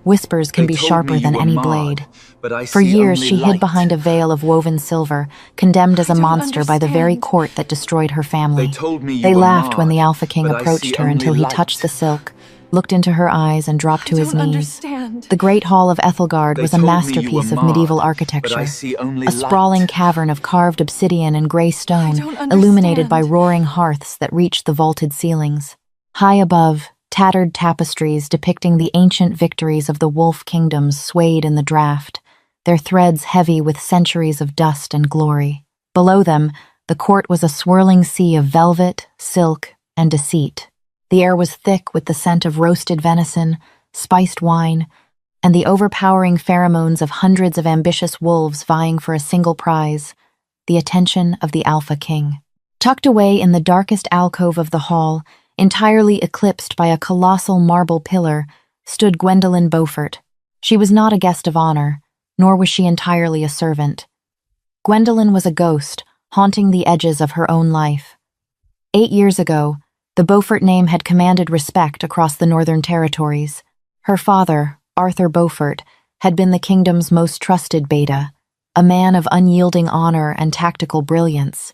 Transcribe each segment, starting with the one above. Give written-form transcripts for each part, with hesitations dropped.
Whispers can They be told me sharper you than were any marred, blade. but I For see years only she hid light. behind a veil of woven silver, condemned as a I don't monster by the very understand. court that destroyed her They family. told me you They were laughed when marred, the Alpha King but I approached see her only until he light. touched the silk, looked into her eyes, and dropped to I his don't knees. understand. The Great Hall of Ethelgard They was a told me you were masterpiece of marred, medieval but I architecture. see only A light. sprawling cavern of carved obsidian and gray I stone, don't illuminated by understand. roaring hearths that reached the vaulted ceilings. High above, tattered tapestries depicting the ancient victories of the Wolf Kingdoms swayed in the draught, their threads heavy with centuries of dust and glory. Below them, the court was a swirling sea of velvet, silk, and deceit. The air was thick with the scent of roasted venison, spiced wine, and the overpowering pheromones of hundreds of ambitious wolves vying for a single prize, the attention of the Alpha King. Tucked away in the darkest alcove of the hall, entirely eclipsed by a colossal marble pillar, stood Gwendolyn Beaufort. She was not a guest of honor, nor was she entirely a servant. Gwendolyn was a ghost, haunting the edges of her own life. 8 years ago, the Beaufort name had commanded respect across the Northern Territories. Her father, Arthur Beaufort, had been the kingdom's most trusted beta, a man of unyielding honor and tactical brilliance.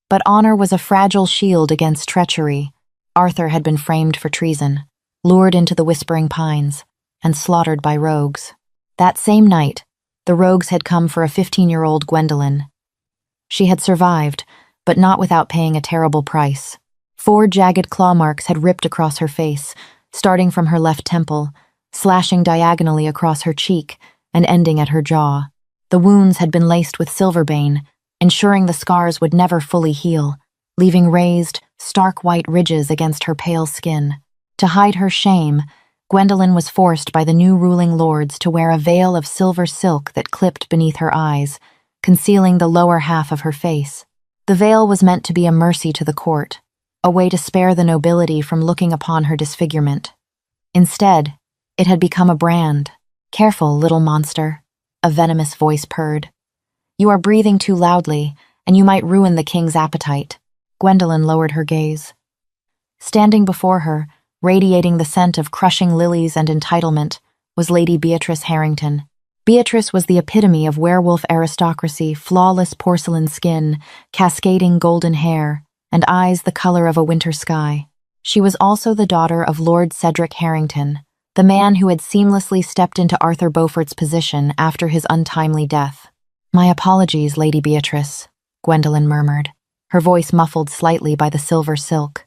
But honor was a fragile shield against treachery. Arthur had been framed for treason, lured into the Whispering Pines, and slaughtered by rogues. That same night, the rogues had come for a 15-year-old Gwendolyn. She had survived, but not without paying a terrible price. 4 jagged claw marks had ripped across her face, starting from her left temple, slashing diagonally across her cheek, and ending at her jaw. The wounds had been laced with silverbane, ensuring the scars would never fully heal, leaving raised, stark white ridges against her pale skin. To hide her shame, Gwendolyn was forced by the new ruling lords to wear a veil of silver silk that clipped beneath her eyes, concealing the lower half of her face. The veil was meant to be a mercy to the court, a way to spare the nobility from looking upon her disfigurement. Instead, it had become a brand. "Careful, little monster," a venomous voice purred. "You are breathing too loudly, and you might ruin the king's appetite." Gwendolyn lowered her gaze. Standing before her, radiating the scent of crushing lilies and entitlement, was Lady Beatrice Harrington. Beatrice was the epitome of werewolf aristocracy, flawless porcelain skin, cascading golden hair, and eyes the color of a winter sky. She was also the daughter of Lord Cedric Harrington, the man who had seamlessly stepped into Arthur Beaufort's position after his untimely death. "My apologies, Lady Beatrice," Gwendolyn murmured, her voice muffled slightly by the silver silk.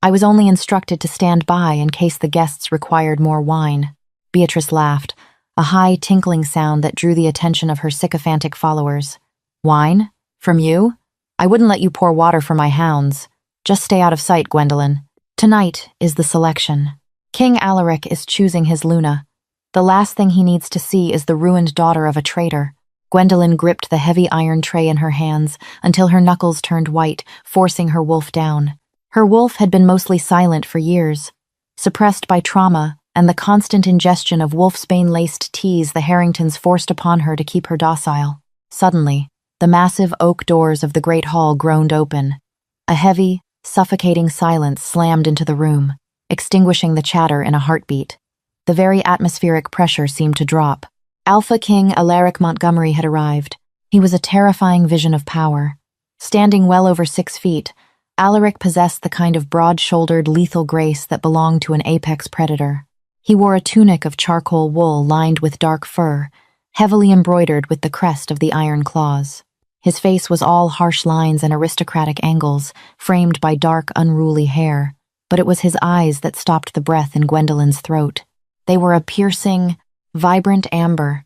"I was only instructed to stand by in case the guests required more wine." Beatrice laughed, a high, tinkling sound that drew the attention of her sycophantic followers. "Wine? From you? I wouldn't let you pour water for my hounds. Just stay out of sight, Gwendolyn. Tonight is the selection. King Alaric is choosing his Luna. The last thing he needs to see is the ruined daughter of a traitor." Gwendolyn gripped the heavy iron tray in her hands until her knuckles turned white, forcing her wolf down. Her wolf had been mostly silent for years, suppressed by trauma and the constant ingestion of wolfsbane-laced teas the Harringtons forced upon her to keep her docile. Suddenly, the massive oak doors of the great hall groaned open. A heavy, suffocating silence slammed into the room, extinguishing the chatter in a heartbeat. The very atmospheric pressure seemed to drop. Alpha King Alaric Montgomery had arrived. He was a terrifying vision of power. Standing well over 6 feet, Alaric possessed the kind of broad-shouldered, lethal grace that belonged to an apex predator. He wore a tunic of charcoal wool lined with dark fur, heavily embroidered with the crest of the Iron Claws. His face was all harsh lines and aristocratic angles, framed by dark, unruly hair, but it was his eyes that stopped the breath in Gwendolyn's throat. They were a piercing, vibrant amber,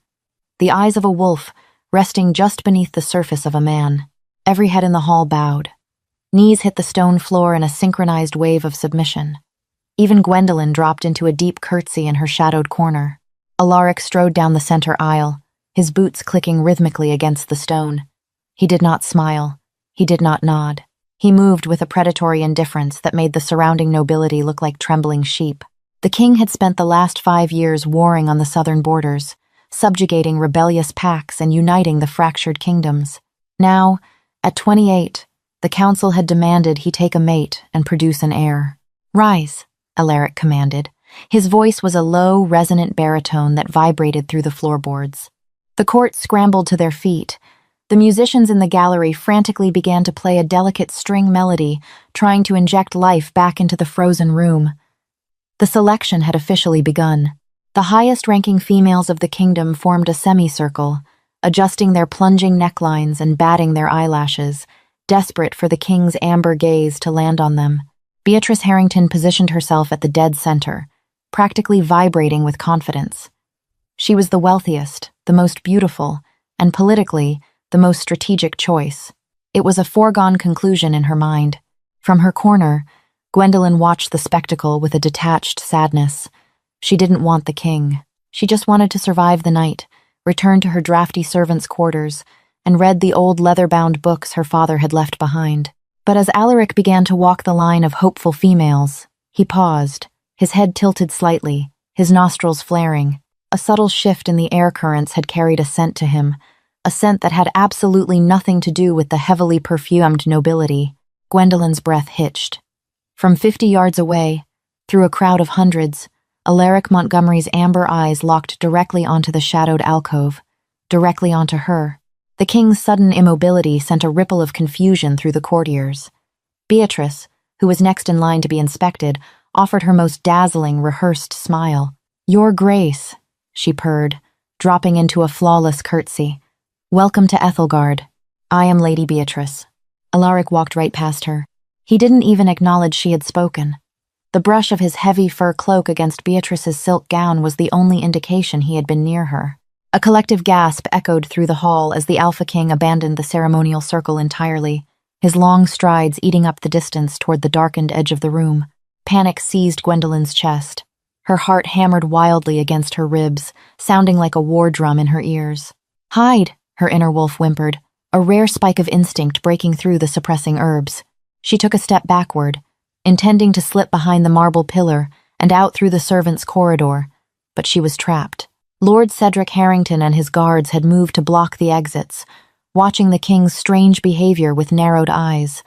the eyes of a wolf resting just beneath the surface of a man. Every head in the hall bowed. Knees hit the stone floor in a synchronized wave of submission. Even Gwendolyn dropped into a deep curtsy in her shadowed corner. Alaric strode down the center aisle, his boots clicking rhythmically against the stone. He did not smile. He did not nod. He moved with a predatory indifference that made the surrounding nobility look like trembling sheep. The king had spent the last 5 years warring on the southern borders, subjugating rebellious pacts and uniting the fractured kingdoms. Now, at 28, the council had demanded he take a mate and produce an heir. "Rise," Alaric commanded, His voice was a low, resonant baritone that vibrated through the floorboards. The court scrambled to their feet. The musicians in the gallery frantically began to play a delicate string melody, trying to inject life back into the frozen room. The selection had officially begun. The highest-ranking females of the kingdom formed a semicircle, adjusting their plunging necklines and batting their eyelashes, desperate for the king's amber gaze to land on them. Beatrice Harrington positioned herself at the dead center, practically vibrating with confidence. She was the wealthiest, the most beautiful, and politically, the most strategic choice. It was a foregone conclusion in her mind. From her corner, Gwendolyn watched the spectacle with a detached sadness. She didn't want the king. She just wanted to survive the night, return to her drafty servants' quarters, and read the old leather-bound books her father had left behind. But as Alaric began to walk the line of hopeful females, he paused, his head tilted slightly, his nostrils flaring. A subtle shift in the air currents had carried a scent to him, a scent that had absolutely nothing to do with the heavily perfumed nobility. Gwendolyn's breath hitched. From 50 yards away, through a crowd of hundreds, Alaric Montgomery's amber eyes locked directly onto the shadowed alcove, directly onto her. The king's sudden immobility sent a ripple of confusion through the courtiers. Beatrice, who was next in line to be inspected, offered her most dazzling, rehearsed smile. "Your Grace," she purred, dropping into a flawless curtsy. "Welcome to Ethelgard. I am Lady Beatrice." Alaric walked right past her. He didn't even acknowledge she had spoken. The brush of his heavy fur cloak against Beatrice's silk gown was the only indication he had been near her. A collective gasp echoed through the hall as the Alpha King abandoned the ceremonial circle entirely, his long strides eating up the distance toward the darkened edge of the room. Panic seized Gwendolyn's chest. Her heart hammered wildly against her ribs, sounding like a war drum in her ears. "Hide," her inner wolf whimpered, a rare spike of instinct breaking through the suppressing herbs. She took a step backward, intending to slip behind the marble pillar and out through the servants' corridor, but she was trapped. Lord Cedric Harrington and his guards had moved to block the exits, watching the king's strange behavior with narrowed eyes.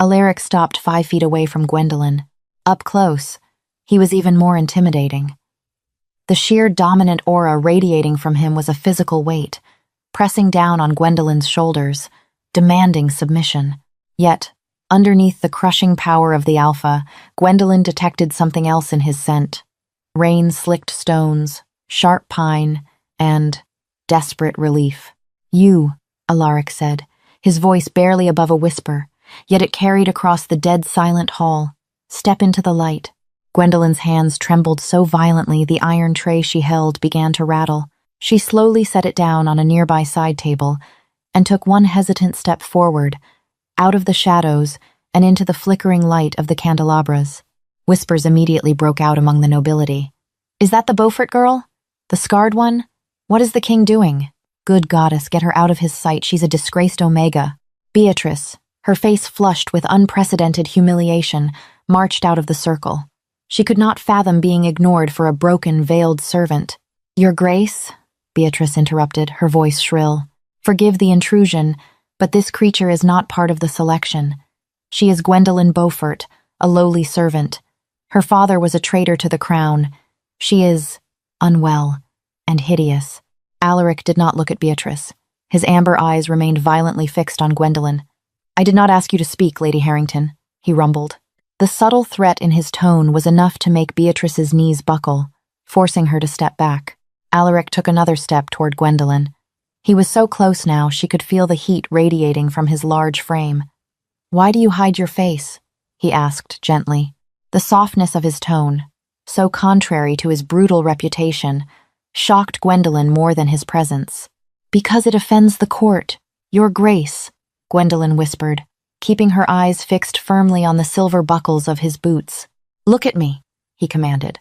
Alaric stopped 5 feet away from Gwendolyn. Up close, he was even more intimidating. The sheer dominant aura radiating from him was a physical weight, pressing down on Gwendolyn's shoulders, demanding submission. Yet, underneath the crushing power of the Alpha, Gwendolyn detected something else in his scent. Rain-slicked stones, sharp pine, and desperate relief. "You," Alaric said, his voice barely above a whisper, yet it carried across the dead silent hall. "Step into the light." Gwendolyn's hands trembled so violently the iron tray she held began to rattle. She slowly set it down on a nearby side table and took one hesitant step forward, out of the shadows and into the flickering light of the candelabras. Whispers immediately broke out among the nobility. "Is that the Beaufort girl? The scarred one? What is the king doing? Good goddess, get her out of his sight. She's a disgraced Omega." Beatrice, her face flushed with unprecedented humiliation, marched out of the circle. She could not fathom being ignored for a broken, veiled servant. "Your Grace," Beatrice interrupted, her voice shrill. "Forgive the intrusion, but this creature is not part of the selection. She is Gwendolyn Beaufort, a lowly servant. Her father was a traitor to the crown. She is unwell and hideous." Alaric did not look at Beatrice. His amber eyes remained violently fixed on Gwendolyn. "I did not ask you to speak, Lady Harrington," he rumbled. The subtle threat in his tone was enough to make Beatrice's knees buckle, forcing her to step back. Alaric took another step toward Gwendolyn. He was so close now she could feel the heat radiating from his large frame. "Why do you hide your face?" he asked gently. The softness of his tone, so contrary to his brutal reputation, shocked Gwendolyn more than his presence. "Because it offends the court, Your Grace," Gwendolyn whispered, keeping her eyes fixed firmly on the silver buckles of his boots. "Look at me," he commanded.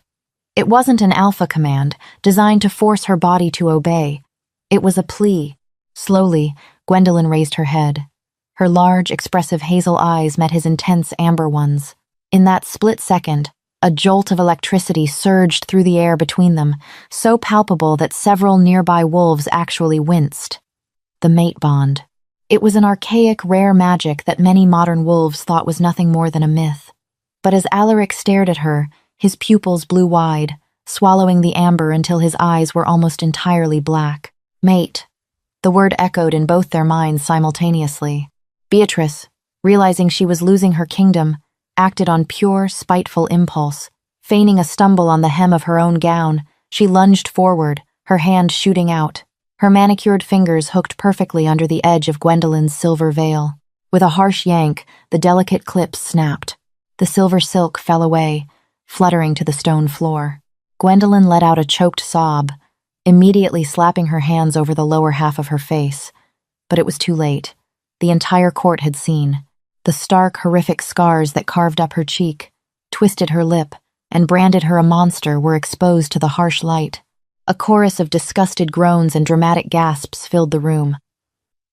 It wasn't an alpha command, designed to force her body to obey. It was a plea. Slowly, Gwendolyn raised her head. Her large, expressive hazel eyes met his intense amber ones. In that split second, a jolt of electricity surged through the air between them, so palpable that several nearby wolves actually winced. The mate bond. It was an archaic, rare magic that many modern wolves thought was nothing more than a myth. But as Alaric stared at her, His pupils blew wide, swallowing the amber until his eyes were almost entirely black. Mate. The word echoed in both their minds simultaneously. Beatrice, realizing she was losing her kingdom, acted on pure, spiteful impulse. Feigning a stumble on the hem of her own gown, she lunged forward, her hand shooting out. Her manicured fingers hooked perfectly under the edge of Gwendolyn's silver veil. With a harsh yank, the delicate clips snapped. The silver silk fell away, fluttering to the stone floor. Gwendolyn let out a choked sob, immediately slapping her hands over the lower half of her face. But it was too late. The entire court had seen. The stark, horrific scars that carved up her cheek, twisted her lip, and branded her a monster were exposed to the harsh light. A chorus of disgusted groans and dramatic gasps filled the room.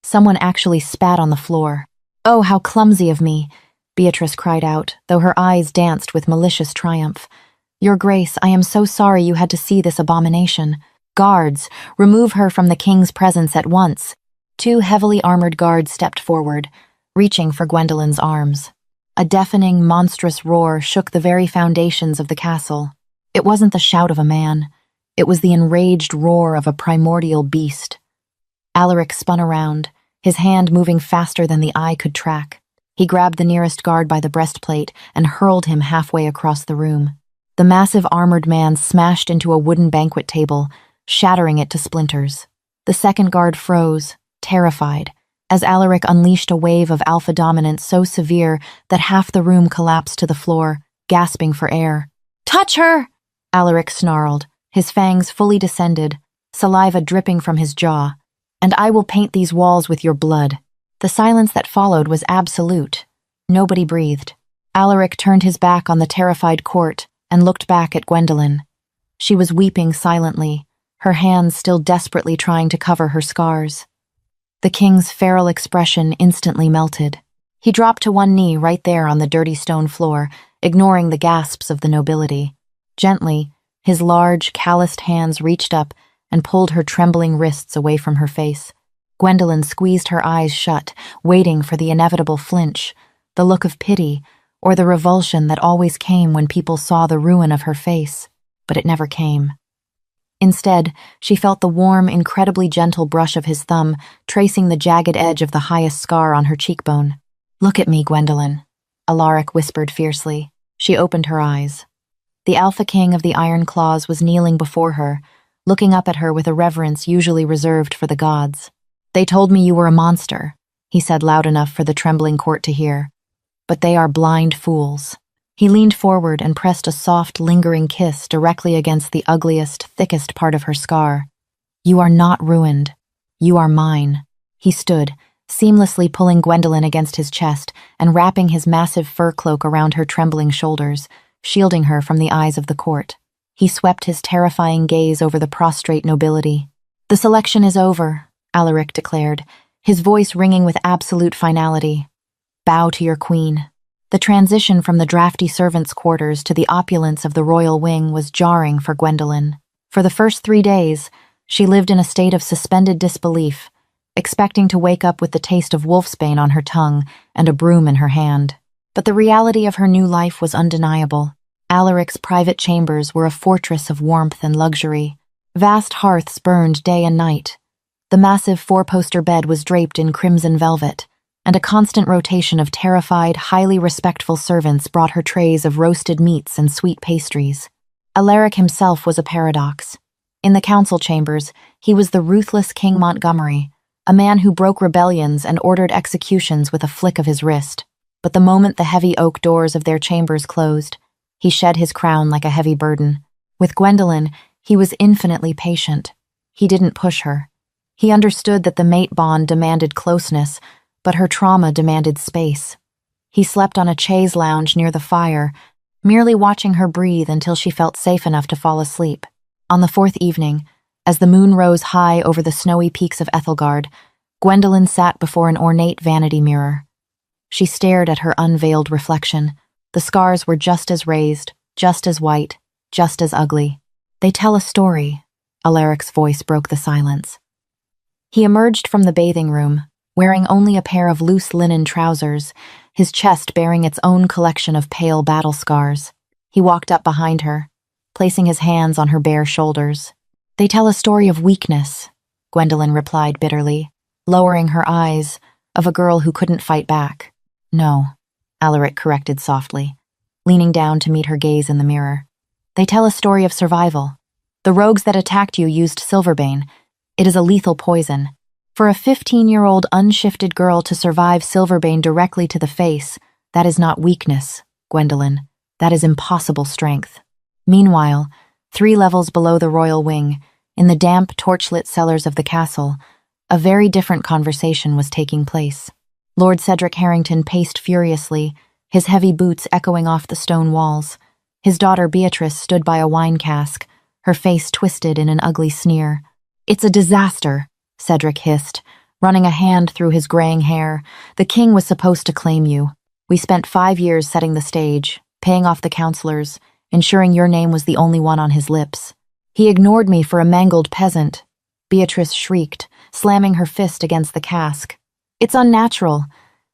Someone actually spat on the floor. "Oh, how clumsy of me," Beatrice cried out, though her eyes danced with malicious triumph. "Your Grace, I am so sorry you had to see this abomination. Guards, remove her from the king's presence at once." Two heavily armored guards stepped forward, reaching for Gwendolyn's arms. A deafening, monstrous roar shook the very foundations of the castle. It wasn't the shout of a man. It was the enraged roar of a primordial beast. Alaric spun around, his hand moving faster than the eye could track. He grabbed the nearest guard by the breastplate and hurled him halfway across the room. The massive armored man smashed into a wooden banquet table, shattering it to splinters. The second guard froze, terrified, as Alaric unleashed a wave of alpha dominance so severe that half the room collapsed to the floor, gasping for air. "Touch her!" Alaric snarled, his fangs fully descended, saliva dripping from his jaw. "And I will paint these walls with your blood." The silence that followed was absolute. Nobody breathed. Alaric turned his back on the terrified court and looked back at Gwendolyn. She was weeping silently, her hands still desperately trying to cover her scars. The king's feral expression instantly melted. He dropped to one knee right there on the dirty stone floor, ignoring the gasps of the nobility. Gently, his large, calloused hands reached up and pulled her trembling wrists away from her face. Gwendolyn squeezed her eyes shut, waiting for the inevitable flinch, the look of pity, or the revulsion that always came when people saw the ruin of her face. But it never came. Instead, she felt the warm, incredibly gentle brush of his thumb tracing the jagged edge of the highest scar on her cheekbone. "Look at me, Gwendolyn," Alaric whispered fiercely. She opened her eyes. The Alpha King of the Iron Claws was kneeling before her, looking up at her with a reverence usually reserved for the gods. "They told me you were a monster," he said loud enough for the trembling court to hear. "But they are blind fools." He leaned forward and pressed a soft, lingering kiss directly against the ugliest, thickest part of her scar. "You are not ruined. You are mine." He stood, seamlessly pulling Gwendolyn against his chest and wrapping his massive fur cloak around her trembling shoulders, shielding her from the eyes of the court. He swept his terrifying gaze over the prostrate nobility. "The selection is over," Alaric declared, his voice ringing with absolute finality. "Bow to your queen." The transition from the drafty servants' quarters to the opulence of the royal wing was jarring for Gwendolyn. For the first 3 days, she lived in a state of suspended disbelief, expecting to wake up with the taste of wolfsbane on her tongue and a broom in her hand. But the reality of her new life was undeniable. Alaric's private chambers were a fortress of warmth and luxury. Vast hearths burned day and night. The massive 4-poster bed was draped in crimson velvet, and a constant rotation of terrified, highly respectful servants brought her trays of roasted meats and sweet pastries. Alaric himself was a paradox. In the council chambers, he was the ruthless King Montgomery, a man who broke rebellions and ordered executions with a flick of his wrist. But the moment the heavy oak doors of their chambers closed, he shed his crown like a heavy burden. With Gwendolyn, he was infinitely patient. He didn't push her. He understood that the mate bond demanded closeness, but her trauma demanded space. He slept on a chaise lounge near the fire, merely watching her breathe until she felt safe enough to fall asleep. On the 4th evening, as the moon rose high over the snowy peaks of Ethelgard, Gwendolyn sat before an ornate vanity mirror. She stared at her unveiled reflection. The scars were just as raised, just as white, just as ugly. "They tell a story," Alaric's voice broke the silence. He emerged from the bathing room, wearing only a pair of loose linen trousers, his chest bearing its own collection of pale battle scars. He walked up behind her, placing his hands on her bare shoulders. They tell a story of weakness, Gwendolyn replied bitterly, lowering her eyes, of a girl who couldn't fight back. No, Alaric corrected softly, leaning down to meet her gaze in the mirror. They tell a story of survival. The rogues that attacked you used Silverbane. It is a lethal poison. For a 15-year-old unshifted girl to survive Silverbane directly to the face, that is not weakness, Gwendolyn. That is impossible strength. Meanwhile, 3 levels below the royal wing, in the damp, torchlit cellars of the castle, a very different conversation was taking place. Lord Cedric Harrington paced furiously, his heavy boots echoing off the stone walls. His daughter Beatrice stood by a wine cask, her face twisted in an ugly sneer. "It's a disaster," Cedric hissed, running a hand through his graying hair. "The king was supposed to claim you. We spent 5 years setting the stage, paying off the counselors, ensuring your name was the only one on his lips. He ignored me for a mangled peasant," Beatrice shrieked, slamming her fist against the cask. "It's unnatural.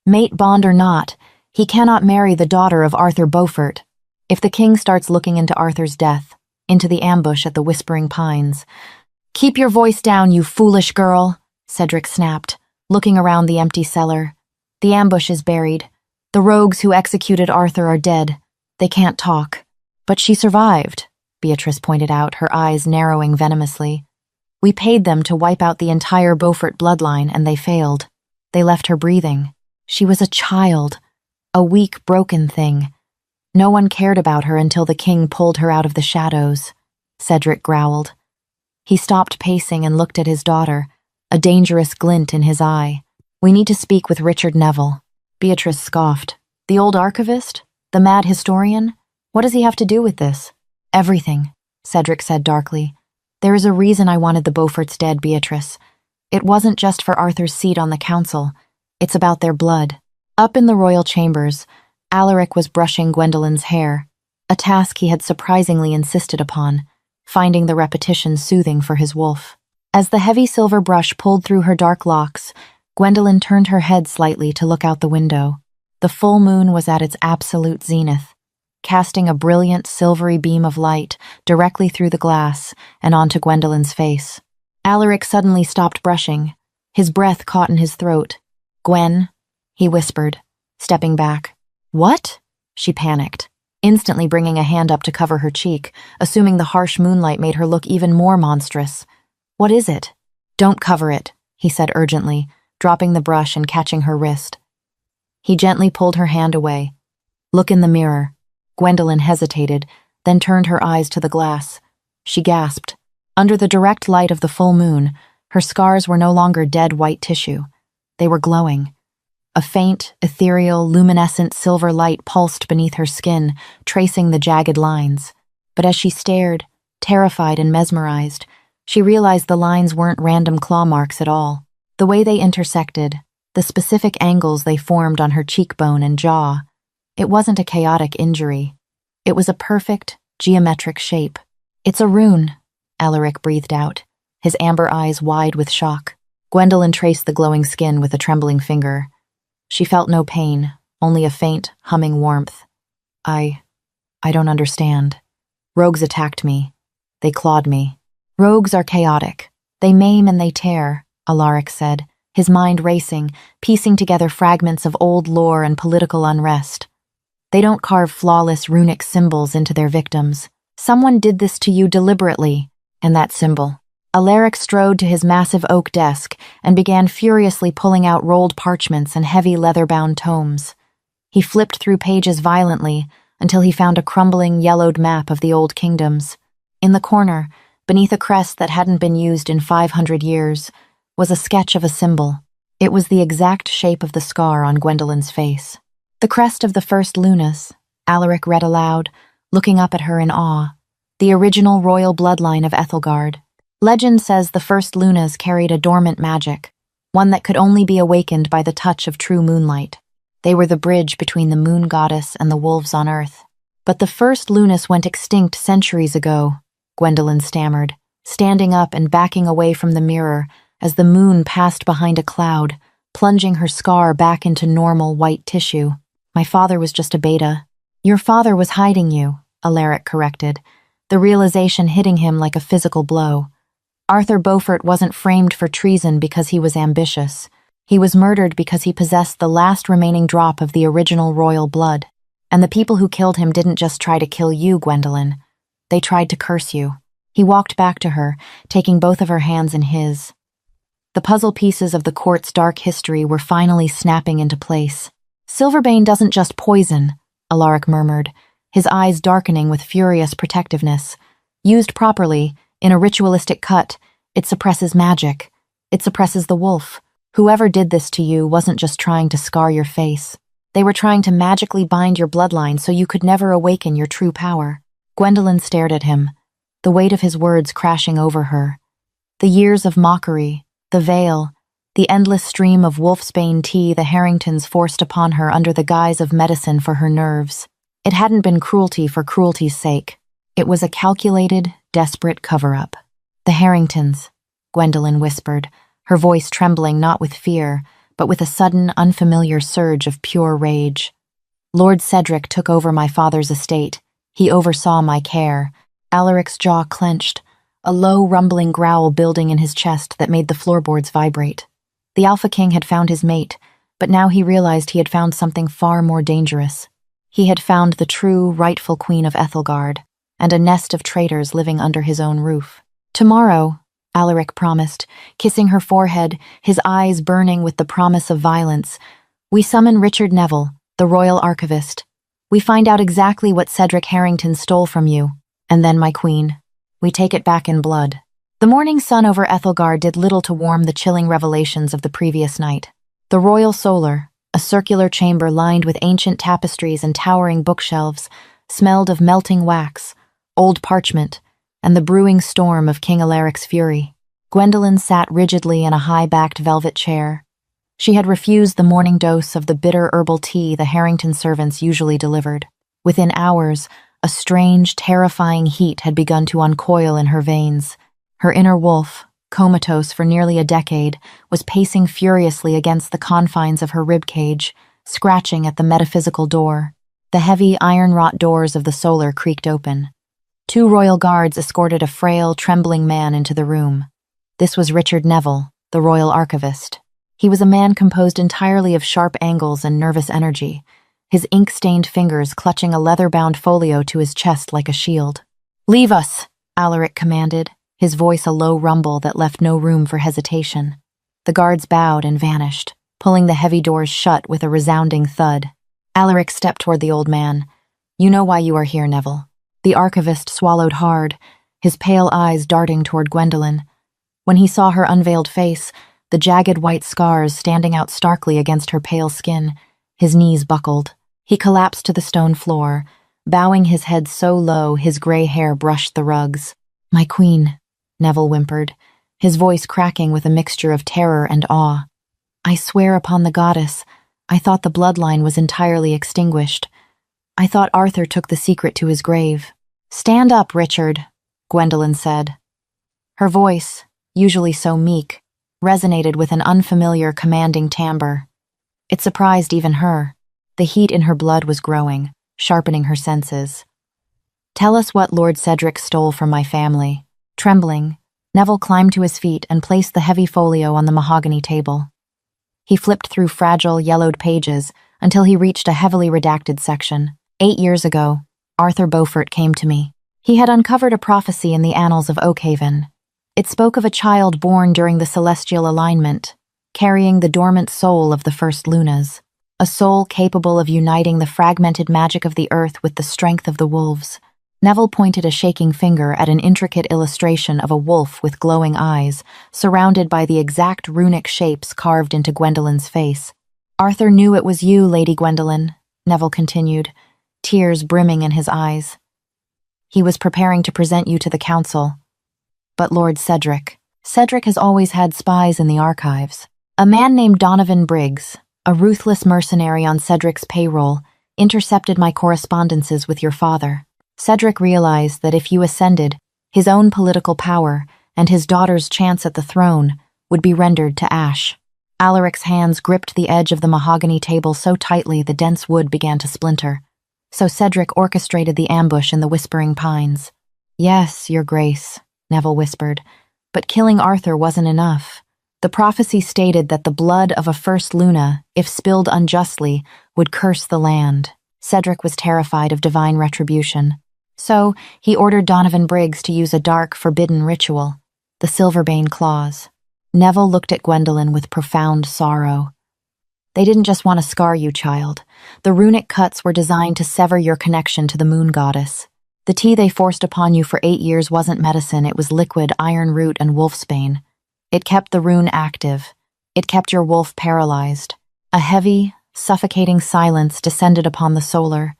Mate bond or not, he cannot marry the daughter of Arthur Beaufort. If the king starts looking into Arthur's death, into the ambush at the Whispering Pines—" "Keep your voice down, you foolish girl," Cedric snapped, looking around the empty cellar. "The ambush is buried. The rogues who executed Arthur are dead. They can't talk." "But she survived," Beatrice pointed out, her eyes narrowing venomously. "We paid them to wipe out the entire Beaufort bloodline, and they failed. They left her breathing. She was a child, a weak, broken thing. No one cared about her until the king pulled her out of the shadows," Cedric growled. He stopped pacing and looked at his daughter, a dangerous glint in his eye. "We need to speak with Richard Neville." Beatrice scoffed. "The old archivist? The mad historian? What does he have to do with this?" "Everything," Cedric said darkly. "There is a reason I wanted the Beauforts dead, Beatrice. It wasn't just for Arthur's seat on the council. It's about their blood." Up in the royal chambers, Alaric was brushing Gwendolyn's hair, a task he had surprisingly insisted upon, finding the repetition soothing for his wolf. As the heavy silver brush pulled through her dark locks, Gwendolyn turned her head slightly to look out the window. The full moon was at its absolute zenith, casting a brilliant silvery beam of light directly through the glass and onto Gwendolyn's face. Alaric suddenly stopped brushing, his breath caught in his throat. "Gwen," he whispered, stepping back. "What?" she panicked, instantly bringing a hand up to cover her cheek, assuming the harsh moonlight made her look even more monstrous. "What is it?" "Don't cover it," he said urgently, dropping the brush and catching her wrist. He gently pulled her hand away. "Look in the mirror." Gwendolyn hesitated, then turned her eyes to the glass. She gasped. Under the direct light of the full moon, her scars were no longer dead white tissue. They were glowing. A faint, ethereal, luminescent silver light pulsed beneath her skin, tracing the jagged lines. But as she stared, terrified and mesmerized, she realized the lines weren't random claw marks at all. The way they intersected, the specific angles they formed on her cheekbone and jaw, it wasn't a chaotic injury. It was a perfect, geometric shape. "It's a rune," Alaric breathed out, his amber eyes wide with shock. Gwendolyn traced the glowing skin with a trembling finger. She felt no pain, only a faint, humming warmth. I don't understand. Rogues attacked me. They clawed me." "Rogues are chaotic. They maim and they tear," Alaric said, his mind racing, piecing together fragments of old lore and political unrest. "They don't carve flawless runic symbols into their victims. Someone did this to you deliberately, and that symbol." Alaric strode to his massive oak desk and began furiously pulling out rolled parchments and heavy leather-bound tomes. He flipped through pages violently until he found a crumbling, yellowed map of the old kingdoms. In the corner, beneath a crest that hadn't been used in 500 years, was a sketch of a symbol. It was the exact shape of the scar on Gwendolyn's face. "The crest of the first Lunas," Alaric read aloud, looking up at her in awe. "The original royal bloodline of Ethelgard. Legend says the first Lunas carried a dormant magic, one that could only be awakened by the touch of true moonlight. They were the bridge between the moon goddess and the wolves on earth. But the first Lunas went extinct centuries ago," Gwendolyn stammered, standing up and backing away from the mirror as the moon passed behind a cloud, plunging her scar back into normal white tissue. "My father was just a beta." "Your father was hiding you," Alaric corrected, the realization hitting him like a physical blow. Arthur Beaufort wasn't framed for treason because he was ambitious. He was murdered because he possessed the last remaining drop of the original royal blood. And the people who killed him didn't just try to kill you, Gwendolyn. They tried to curse you. He walked back to her, taking both of her hands in his. The puzzle pieces of the court's dark history were finally snapping into place. Silverbane doesn't just poison, Alaric murmured, his eyes darkening with furious protectiveness. Used properly, in a ritualistic cut, it suppresses magic. It suppresses the wolf. Whoever did this to you wasn't just trying to scar your face. They were trying to magically bind your bloodline so you could never awaken your true power. Gwendolyn stared at him, the weight of his words crashing over her. The years of mockery, the veil, the endless stream of wolfsbane tea the Harringtons forced upon her under the guise of medicine for her nerves. It hadn't been cruelty for cruelty's sake. It was a calculated, desperate cover-up. The Harringtons, Gwendolyn whispered, her voice trembling not with fear, but with a sudden, unfamiliar surge of pure rage. Lord Cedric took over my father's estate. He oversaw my care. Alaric's jaw clenched, a low, rumbling growl building in his chest that made the floorboards vibrate. The Alpha King had found his mate, but now he realized he had found something far more dangerous. He had found the true, rightful Queen of Ethelgard, and a nest of traitors living under his own roof. Tomorrow, Alaric promised, kissing her forehead, his eyes burning with the promise of violence, we summon Richard Neville, the royal archivist. We find out exactly what Cedric Harrington stole from you, and then, my queen, we take it back in blood. The morning sun over Ethelgard did little to warm the chilling revelations of the previous night. The royal solar, a circular chamber lined with ancient tapestries and towering bookshelves, smelled of melting wax, old parchment, and the brewing storm of King Alaric's fury. Gwendolyn sat rigidly in a high-backed velvet chair. She had refused the morning dose of the bitter herbal tea the Harrington servants usually delivered. Within hours, a strange, terrifying heat had begun to uncoil in her veins. Her inner wolf, comatose for nearly a decade, was pacing furiously against the confines of her ribcage, scratching at the metaphysical door. The heavy, iron-wrought doors of the solar creaked open. 2 royal guards escorted a frail, trembling man into the room. This was Richard Neville, the royal archivist. He was a man composed entirely of sharp angles and nervous energy, his ink-stained fingers clutching a leather-bound folio to his chest like a shield. "Leave us," Alaric commanded, his voice a low rumble that left no room for hesitation. The guards bowed and vanished, pulling the heavy doors shut with a resounding thud. Alaric stepped toward the old man. "You know why you are here, Neville." The archivist swallowed hard, his pale eyes darting toward Gwendolyn. When he saw her unveiled face, the jagged white scars standing out starkly against her pale skin, his knees buckled. He collapsed to the stone floor, bowing his head so low his gray hair brushed the rugs. "My queen," Neville whimpered, his voice cracking with a mixture of terror and awe. "I swear upon the goddess, I thought the bloodline was entirely extinguished. I thought Arthur took the secret to his grave." "Stand up, Richard," Gwendolyn said. Her voice, usually so meek, resonated with an unfamiliar, commanding timbre. It surprised even her. The heat in her blood was growing, sharpening her senses. "Tell us what Lord Cedric stole from my family." Trembling, Neville climbed to his feet and placed the heavy folio on the mahogany table. He flipped through fragile, yellowed pages until he reached a heavily redacted section. 8 years ago, Arthur Beaufort came to me. He had uncovered a prophecy in the annals of Oakhaven. It spoke of a child born during the celestial alignment, carrying the dormant soul of the first Lunas, a soul capable of uniting the fragmented magic of the earth with the strength of the wolves. Neville pointed a shaking finger at an intricate illustration of a wolf with glowing eyes, surrounded by the exact runic shapes carved into Gwendolyn's face. "Arthur knew it was you, Lady Gwendolyn," Neville continued, tears brimming in his eyes. "He was preparing to present you to the council. But Lord Cedric has always had spies in the archives. A man named Donovan Briggs, a ruthless mercenary on Cedric's payroll, intercepted my correspondences with your father. Cedric realized that if you ascended, his own political power and his daughter's chance at the throne would be rendered to ash." Alaric's hands gripped the edge of the mahogany table so tightly the dense wood began to splinter. so Cedric orchestrated the ambush in the Whispering Pines. "Yes, Your Grace," Neville whispered, "but killing Arthur wasn't enough. The prophecy stated that the blood of a first Luna, if spilled unjustly, would curse the land." Cedric was terrified of divine retribution. So he ordered Donovan Briggs to use a dark, forbidden ritual, the Silverbane Claws. Neville looked at Gwendolyn with profound sorrow. "They didn't just want to scar you, child. The runic cuts were designed to sever your connection to the moon goddess. The tea they forced upon you for 8 years wasn't medicine, it was liquid iron root and wolfsbane. It kept the rune active. It kept your wolf paralyzed. A heavy, suffocating silence descended upon the solar.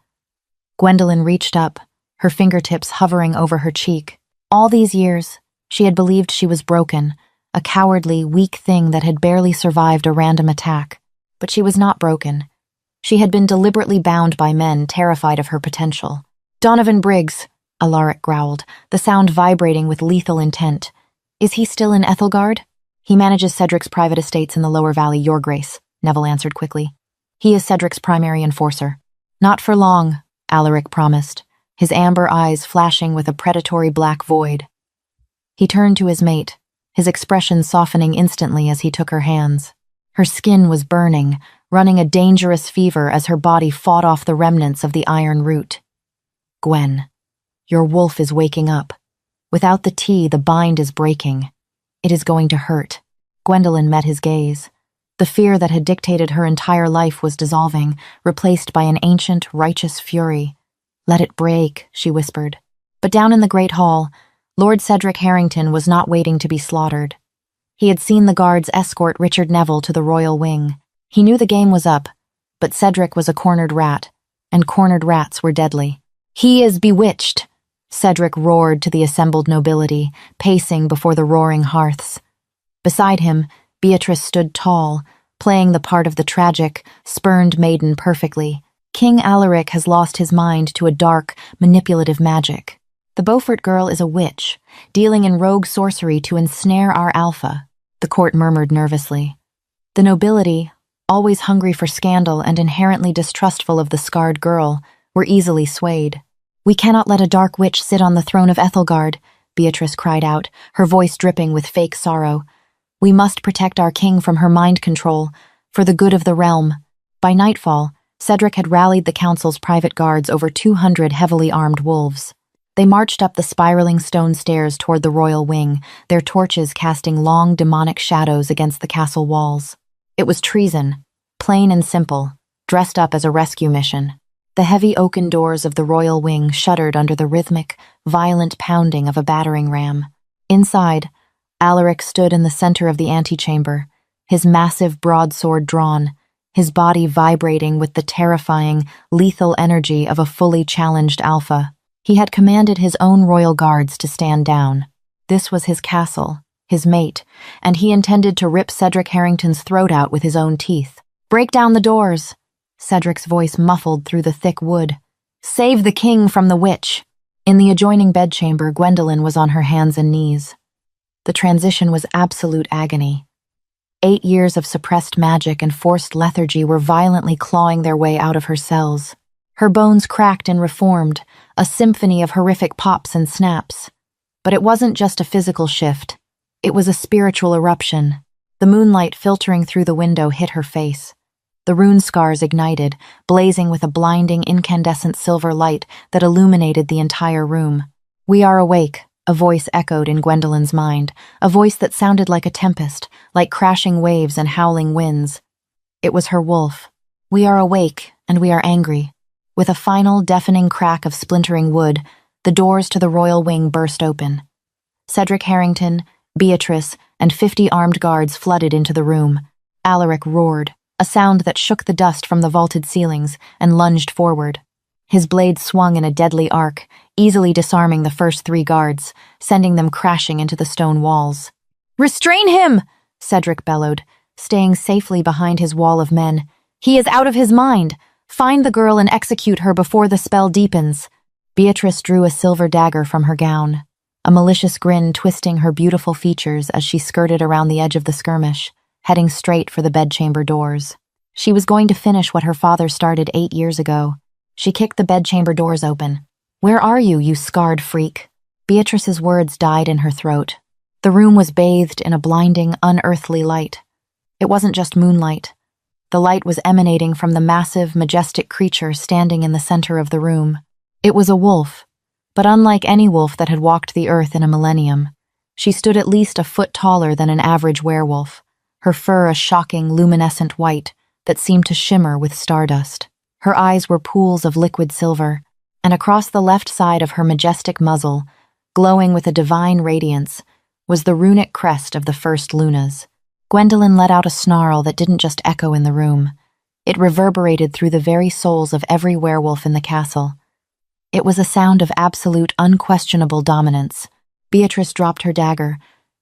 Gwendolyn reached up, her fingertips hovering over her cheek. All these years, she had believed she was broken, a cowardly, weak thing that had barely survived a random attack. But she was not broken. She had been deliberately bound by men terrified of her potential. "Donovan Briggs," Alaric growled, the sound vibrating with lethal intent. "Is he still in Ethelgard?" "He manages Cedric's private estates in the lower valley, Your Grace," Neville answered quickly. "He is Cedric's primary enforcer." "Not for long," Alaric promised, his amber eyes flashing with a predatory black void. He turned to his mate, his expression softening instantly as he took her hands. Her skin was burning, running a dangerous fever as her body fought off the remnants of the iron root. "Gwen, your wolf is waking up. Without the tea, the bind is breaking. It is going to hurt." Gwendolyn met his gaze. The fear that had dictated her entire life was dissolving, replaced by an ancient, righteous fury. "Let it break," she whispered. But down in the Great Hall, Lord Cedric Harrington was not waiting to be slaughtered. He had seen the guards escort Richard Neville to the royal wing. He knew the game was up, but Cedric was a cornered rat, and cornered rats were deadly. "He is bewitched," Cedric roared to the assembled nobility, pacing before the roaring hearths. Beside him, Beatrice stood tall, playing the part of the tragic, spurned maiden perfectly. "King Alaric has lost his mind to a dark, manipulative magic. The Beaufort girl is a witch, dealing in rogue sorcery to ensnare our alpha," the court murmured nervously. The nobility, always hungry for scandal and inherently distrustful of the scarred girl, were easily swayed. "We cannot let a dark witch sit on the throne of Ethelgard," Beatrice cried out, her voice dripping with fake sorrow. "We must protect our king from her mind control, for the good of the realm." By nightfall, Cedric had rallied the council's private guards, over 200 heavily armed wolves. They marched up the spiraling stone stairs toward the royal wing, their torches casting long demonic shadows against the castle walls. It was treason, plain and simple, dressed up as a rescue mission. The heavy oaken doors of the royal wing shuddered under the rhythmic, violent pounding of a battering ram. Inside, Alaric stood in the center of the antechamber, his massive broadsword drawn, his body vibrating with the terrifying, lethal energy of a fully challenged alpha. He had commanded his own royal guards to stand down. This was his castle, his mate, and he intended to rip Cedric Harrington's throat out with his own teeth. "Break down the doors," Cedric's voice muffled through the thick wood. "Save the king from the witch." In the adjoining bedchamber, Gwendolyn was on her hands and knees. The transition was absolute agony. 8 years of suppressed magic and forced lethargy were violently clawing their way out of her cells. Her bones cracked and reformed, a symphony of horrific pops and snaps. But it wasn't just a physical shift. It was a spiritual eruption. The moonlight filtering through the window hit her face. The rune scars ignited, blazing with a blinding, incandescent silver light that illuminated the entire room. "We are awake," a voice echoed in Gwendolyn's mind, a voice that sounded like a tempest, like crashing waves and howling winds. It was her wolf. "We are awake, and we are angry." With a final, deafening crack of splintering wood, the doors to the royal wing burst open. Cedric Harrington, Beatrice, and 50 armed guards flooded into the room. Alaric roared, a sound that shook the dust from the vaulted ceilings, and lunged forward. His blade swung in a deadly arc, easily disarming the first 3 guards, sending them crashing into the stone walls. "Restrain him!" Cedric bellowed, staying safely behind his wall of men. "He is out of his mind! Find the girl and execute her before the spell deepens." Beatrice drew a silver dagger from her gown, a malicious grin twisting her beautiful features as she skirted around the edge of the skirmish, heading straight for the bedchamber doors. She was going to finish what her father started 8 years ago. She kicked the bedchamber doors open. "Where are you, you scarred freak?" Beatrice's words died in her throat. The room was bathed in a blinding, unearthly light. It wasn't just moonlight. The light was emanating from the massive, majestic creature standing in the center of the room. It was a wolf, but unlike any wolf that had walked the earth in a millennium, she stood at least a foot taller than an average werewolf, her fur a shocking, luminescent white that seemed to shimmer with stardust. Her eyes were pools of liquid silver, and across the left side of her majestic muzzle, glowing with a divine radiance, was the runic crest of the first lunas. Gwendolyn let out a snarl that didn't just echo in the room. It reverberated through the very souls of every werewolf in the castle. It was a sound of absolute, unquestionable dominance. Beatrice dropped her dagger.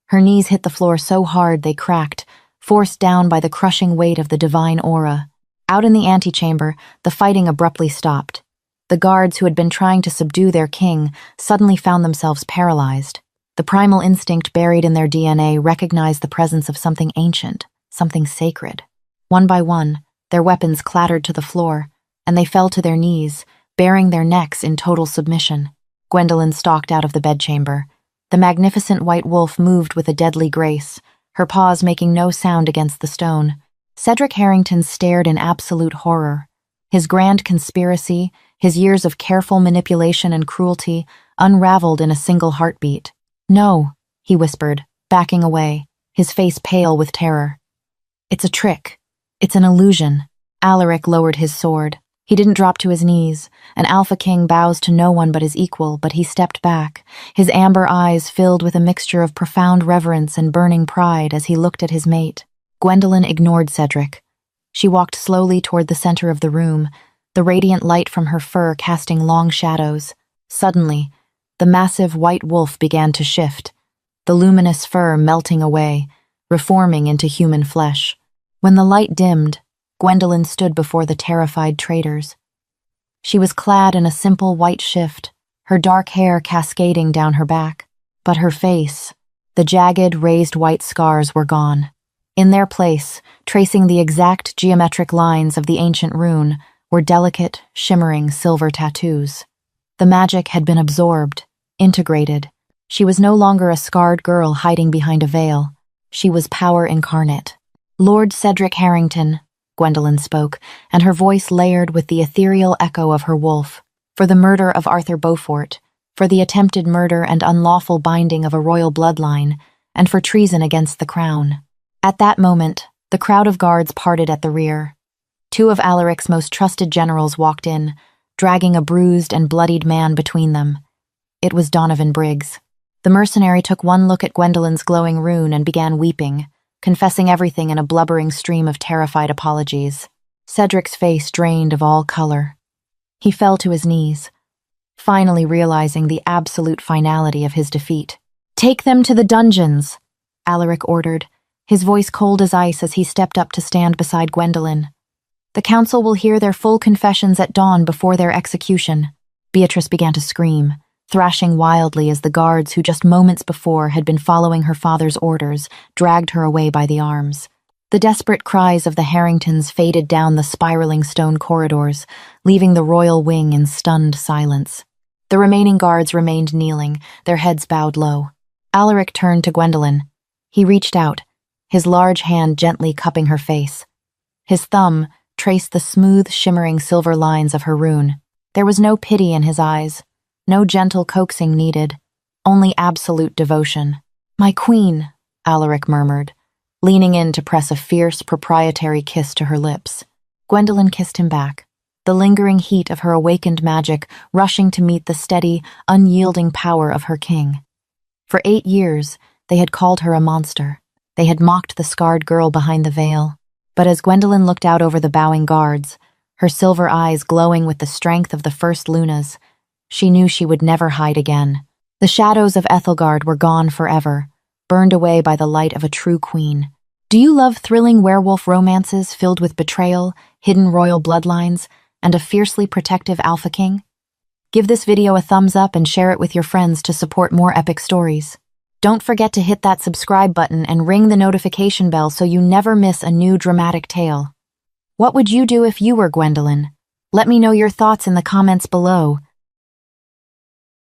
Her knees hit the floor so hard they cracked, forced down by the crushing weight of the divine aura. Out in the antechamber, the fighting abruptly stopped. The guards who had been trying to subdue their king suddenly found themselves paralyzed. The primal instinct buried in their DNA recognized the presence of something ancient, something sacred. One by one, their weapons clattered to the floor, and they fell to their knees, baring their necks in total submission. Gwendolyn stalked out of the bedchamber. The magnificent white wolf moved with a deadly grace, her paws making no sound against the stone. Cedric Harrington stared in absolute horror. His grand conspiracy, his years of careful manipulation and cruelty, unraveled in a single heartbeat. "No," he whispered, backing away, his face pale with terror. "It's a trick. It's an illusion." Alaric lowered his sword. He didn't drop to his knees. An Alpha King bows to no one but his equal, but he stepped back, his amber eyes filled with a mixture of profound reverence and burning pride as he looked at his mate. Gwendolyn ignored Cedric. She walked slowly toward the center of the room, the radiant light from her fur casting long shadows. Suddenly, the massive white wolf began to shift, the luminous fur melting away, reforming into human flesh. When the light dimmed, Gwendolyn stood before the terrified traders. She was clad in a simple white shift, her dark hair cascading down her back. But her face, the jagged, raised white scars were gone. In their place, tracing the exact geometric lines of the ancient rune, were delicate, shimmering silver tattoos. The magic had been absorbed, integrated. She was no longer a scarred girl hiding behind a veil. She was power incarnate. "Lord Cedric Harrington," Gwendolyn spoke, and her voice layered with the ethereal echo of her wolf. "For the murder of Arthur Beaufort, for the attempted murder and unlawful binding of a royal bloodline, and for treason against the crown." At that moment, the crowd of guards parted at the rear. Two of Alaric's most trusted generals walked in, dragging a bruised and bloodied man between them. It was Donovan Briggs. The mercenary took one look at Gwendolyn's glowing rune and began weeping, confessing everything in a blubbering stream of terrified apologies. Cedric's face drained of all color. He fell to his knees, finally realizing the absolute finality of his defeat. "Take them to the dungeons," Alaric ordered, his voice cold as ice as he stepped up to stand beside Gwendolyn. "The council will hear their full confessions at dawn before their execution." Beatrice began to scream, thrashing wildly as the guards who just moments before had been following her father's orders dragged her away by the arms. The desperate cries of the Harringtons faded down the spiraling stone corridors, leaving the royal wing in stunned silence. The remaining guards remained kneeling, their heads bowed low. Alaric turned to Gwendolyn. He reached out, his large hand gently cupping her face. His thumb traced the smooth, shimmering silver lines of her rune. There was no pity in his eyes, no gentle coaxing needed, only absolute devotion. "My queen," Alaric murmured, leaning in to press a fierce, proprietary kiss to her lips. Gwendolyn kissed him back, the lingering heat of her awakened magic rushing to meet the steady, unyielding power of her king. For 8 years, they had called her a monster. They had mocked the scarred girl behind the veil. But as Gwendolyn looked out over the bowing guards, her silver eyes glowing with the strength of the first lunas, she knew she would never hide again. The shadows of Ethelgard were gone forever, burned away by the light of a true queen. Do you love thrilling werewolf romances filled with betrayal, hidden royal bloodlines, and a fiercely protective Alpha King? Give this video a thumbs up and share it with your friends to support more epic stories. Don't forget to hit that subscribe button and ring the notification bell so you never miss a new dramatic tale. What would you do if you were Gwendolyn? Let me know your thoughts in the comments below.